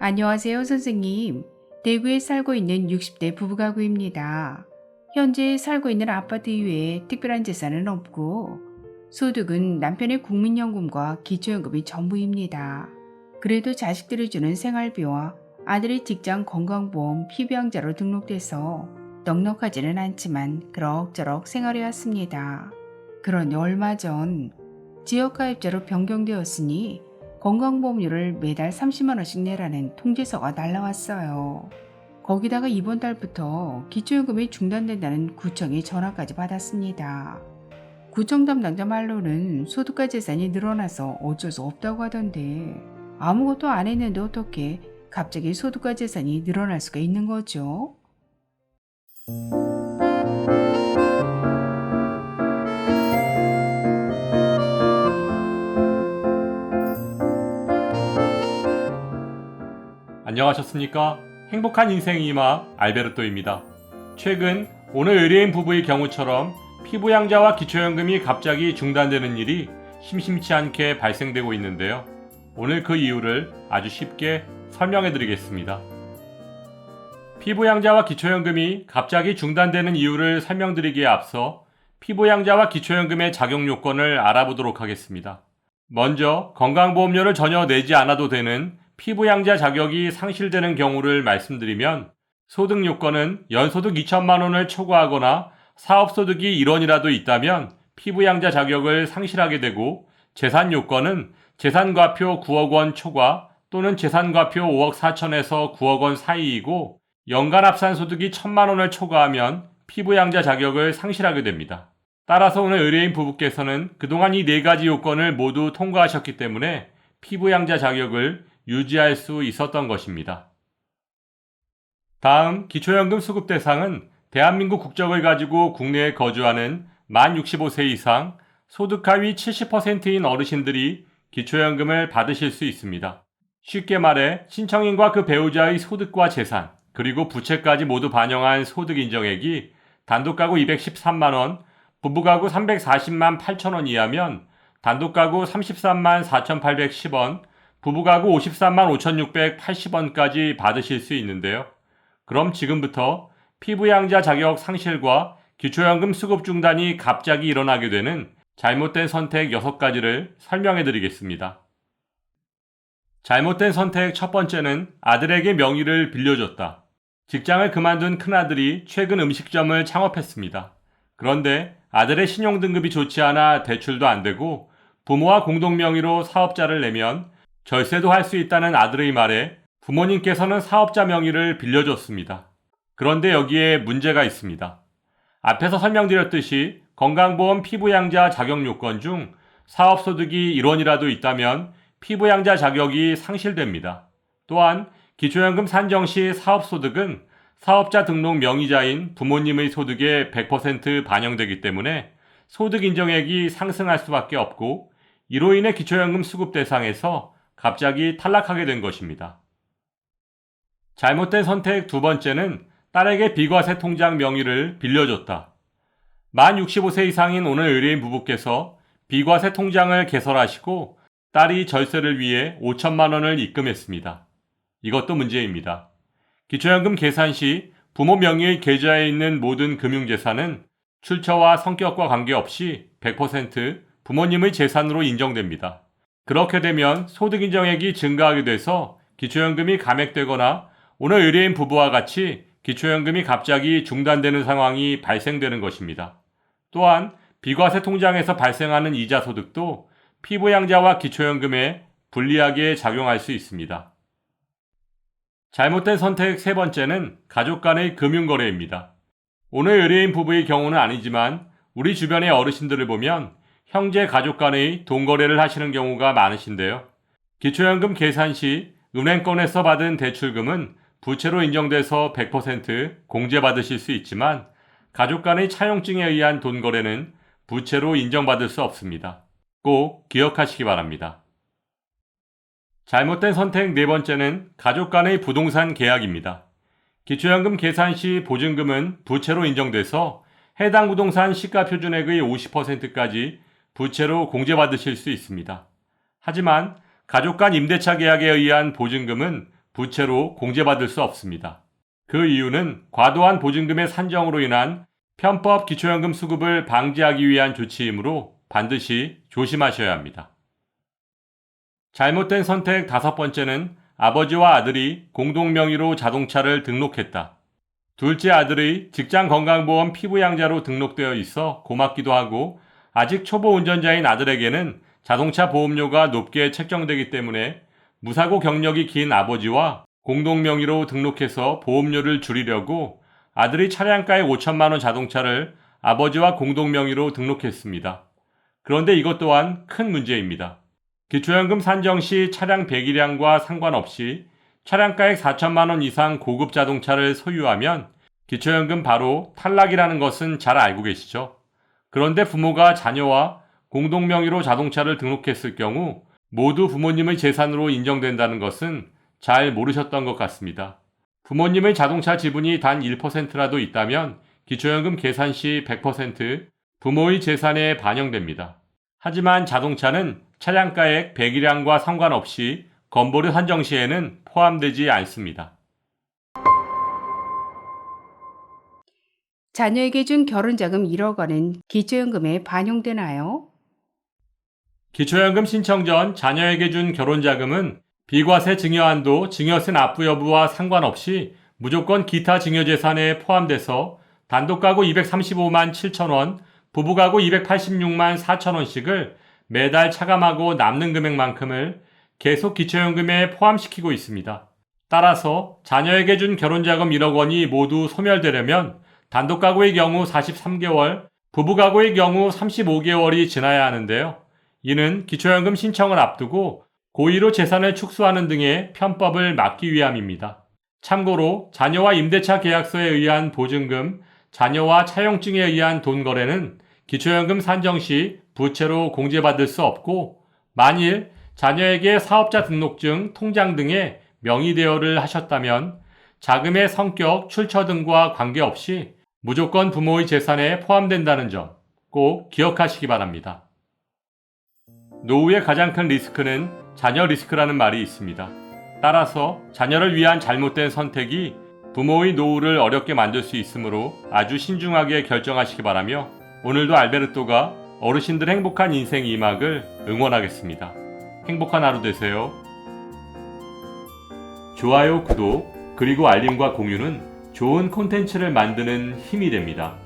안녕하세요, 선생님. 대구에 살고 있는 60대 부부가구입니다. 현재 살고 있는 아파트 이외에 특별한 재산은 없고 소득은 남편의 국민연금과 기초연금이 전부입니다. 그래도 자식들이 주는 생활비와 아들의 직장 건강보험 피부양자로 등록돼서 넉넉하지는 않지만 그럭저럭 생활해왔습니다. 그러니 얼마 전 지역가입자로 변경되었으니 건강보험료를 매달 30만 원씩 내라는 통지서가 날라왔어요. 거기다가 이번 달부터 기초요금이 중단된다는 구청의 전화까지 받았습니다. 구청 담당자 말로는 소득과 재산이 늘어나서 어쩔 수 없다고 하던데 아무것도 안 했는데 어떻게 갑자기 소득과 재산이 늘어날 수가 있는 거죠? 안녕하셨습니까? 행복한 인생의 이마 알베르토입니다. 최근 오늘 의뢰인 부부의 경우처럼 피부양자와 기초연금이 갑자기 중단되는 일이 심심치 않게 발생되고 있는데요. 오늘 그 이유를 아주 쉽게 설명해 드리겠습니다. 피부양자와 기초연금이 갑자기 중단되는 이유를 설명드리기에 앞서 피부양자와 기초연금의 작용 요건을 알아보도록 하겠습니다. 먼저 건강보험료를 전혀 내지 않아도 되는 피부양자 자격이 상실되는 경우를 말씀드리면 소득 요건은 연소득 2천만 원을 초과하거나 사업소득이 1원이라도 있다면 피부양자 자격을 상실하게 되고 재산 요건은 재산과표 9억 원 초과 또는 재산과표 5억 4천에서 9억 원 사이이고 연간 합산소득이 1천만 원을 초과하면 피부양자 자격을 상실하게 됩니다. 따라서 오늘 의뢰인 부부께서는 그동안 이 네 가지 요건을 모두 통과하셨기 때문에 피부양자 자격을 유지할 수 있었던 것입니다. 다음 기초연금 수급 대상은 대한민국 국적을 가지고 국내에 거주하는 만 65세 이상 소득 하위 70%인 어르신들이 기초연금을 받으실 수 있습니다. 쉽게 말해 신청인과 그 배우자의 소득과 재산 그리고 부채까지 모두 반영한 소득 인정액이 단독가구 213만원, 부부가구 340만 8천원 이하면 단독가구 33만 4,810원, 부부가구 53만 5,680원까지 받으실 수 있는데요. 그럼 지금부터 피부양자 자격 상실과 기초연금 수급 중단이 갑자기 일어나게 되는 잘못된 선택 6가지를 설명해 드리겠습니다. 잘못된 선택 첫 번째는 아들에게 명의를 빌려줬다. 직장을 그만둔 큰아들이 최근 음식점을 창업했습니다. 그런데 아들의 신용등급이 좋지 않아 대출도 안 되고 부모와 공동명의로 사업자를 내면 절세도 할 수 있다는 아들의 말에 부모님께서는 사업자 명의를 빌려줬습니다. 그런데 여기에 문제가 있습니다. 앞에서 설명드렸듯이 건강보험 피부양자 자격 요건 중 사업소득이 1원이라도 있다면 피부양자 자격이 상실됩니다. 또한 기초연금 산정 시 사업소득은 사업자 등록 명의자인 부모님의 소득에 100% 반영되기 때문에 소득 인정액이 상승할 수밖에 없고 이로 인해 기초연금 수급 대상에서 갑자기 탈락하게 된 것입니다. 잘못된 선택 두 번째는 딸에게 비과세 통장 명의를 빌려줬다. 만 65세 이상인 오늘 의뢰인 부부께서 비과세 통장을 개설하시고 딸이 절세를 위해 5천만 원을 입금했습니다. 이것도 문제입니다. 기초연금 계산 시 부모 명의의 계좌에 있는 모든 금융재산은 출처와 성격과 관계없이 100% 부모님의 재산으로 인정됩니다. 그렇게 되면 소득 인정액이 증가하게 돼서 기초연금이 감액되거나 오늘 의뢰인 부부와 같이 기초연금이 갑자기 중단되는 상황이 발생되는 것입니다. 또한 비과세 통장에서 발생하는 이자 소득도 피부양자와 기초연금에 불리하게 작용할 수 있습니다. 잘못된 선택 세 번째는 가족 간의 금융거래입니다. 오늘 의뢰인 부부의 경우는 아니지만 우리 주변의 어르신들을 보면 형제 가족 간의 돈거래를 하시는 경우가 많으신데요. 기초연금 계산 시 은행권에서 받은 대출금은 부채로 인정돼서 100% 공제받으실 수 있지만 가족 간의 차용증에 의한 돈거래는 부채로 인정받을 수 없습니다. 꼭 기억하시기 바랍니다. 잘못된 선택 네 번째는 가족 간의 부동산 계약입니다. 기초연금 계산 시 보증금은 부채로 인정돼서 해당 부동산 시가 표준액의 50%까지 부채로 공제받으실 수 있습니다. 하지만 가족 간 임대차 계약에 의한 보증금은 부채로 공제받을 수 없습니다. 그 이유는 과도한 보증금의 산정으로 인한 편법 기초연금 수급을 방지하기 위한 조치이므로 반드시 조심하셔야 합니다. 잘못된 선택 5번째는 아버지와 아들이 공동 명의로 자동차를 등록했다. 둘째 아들의 직장건강보험 피부양자로 등록되어 있어 고맙기도 하고 아직 초보 운전자인 아들에게는 자동차 보험료가 높게 책정되기 때문에 무사고 경력이 긴 아버지와 공동 명의로 등록해서 보험료를 줄이려고 아들이 차량가액 5천만 원 자동차를 아버지와 공동 명의로 등록했습니다. 그런데 이것 또한 큰 문제입니다. 기초연금 산정 시 차량 배기량과 상관없이 차량가액 4천만 원 이상 고급 자동차를 소유하면 기초연금 바로 탈락이라는 것은 잘 알고 계시죠? 그런데 부모가 자녀와 공동 명의로 자동차를 등록했을 경우 모두 부모님의 재산으로 인정된다는 것은 잘 모르셨던 것 같습니다. 부모님의 자동차 지분이 단 1%라도 있다면 기초연금 계산 시 100% 부모의 재산에 반영됩니다. 하지만 자동차는 차량가액 배기량과 상관없이 건보료 산정 시에는 포함되지 않습니다. 자녀에게 준 결혼자금 1억 원은 기초연금에 반영되나요? 기초연금 신청 전 자녀에게 준 결혼자금은 비과세 증여한도 증여세 납부 여부와 상관없이 무조건 기타 증여재산에 포함돼서 단독가구 235만 7천 원, 부부가구 286만 4천 원씩을 매달 차감하고 남는 금액만큼을 계속 기초연금에 포함시키고 있습니다. 따라서 자녀에게 준 결혼자금 1억 원이 모두 소멸되려면 단독가구의 경우 43개월, 부부가구의 경우 35개월이 지나야 하는데요. 이는 기초연금 신청을 앞두고 고의로 재산을 축소하는 등의 편법을 막기 위함입니다. 참고로 자녀와 임대차 계약서에 의한 보증금, 자녀와 차용증에 의한 돈 거래는 기초연금 산정 시 부채로 공제받을 수 없고 만일 자녀에게 사업자 등록증, 통장 등의 명의 대여를 하셨다면 자금의 성격, 출처 등과 관계없이 무조건 부모의 재산에 포함된다는 점 꼭 기억하시기 바랍니다. 노후의 가장 큰 리스크는 자녀 리스크라는 말이 있습니다. 따라서 자녀를 위한 잘못된 선택이 부모의 노후를 어렵게 만들 수 있으므로 아주 신중하게 결정하시기 바라며 오늘도 알베르토가 어르신들 행복한 인생 2막을 응원하겠습니다. 행복한 하루 되세요. 좋아요, 구독, 그리고 알림과 공유는 좋은 콘텐츠를 만드는 힘이 됩니다.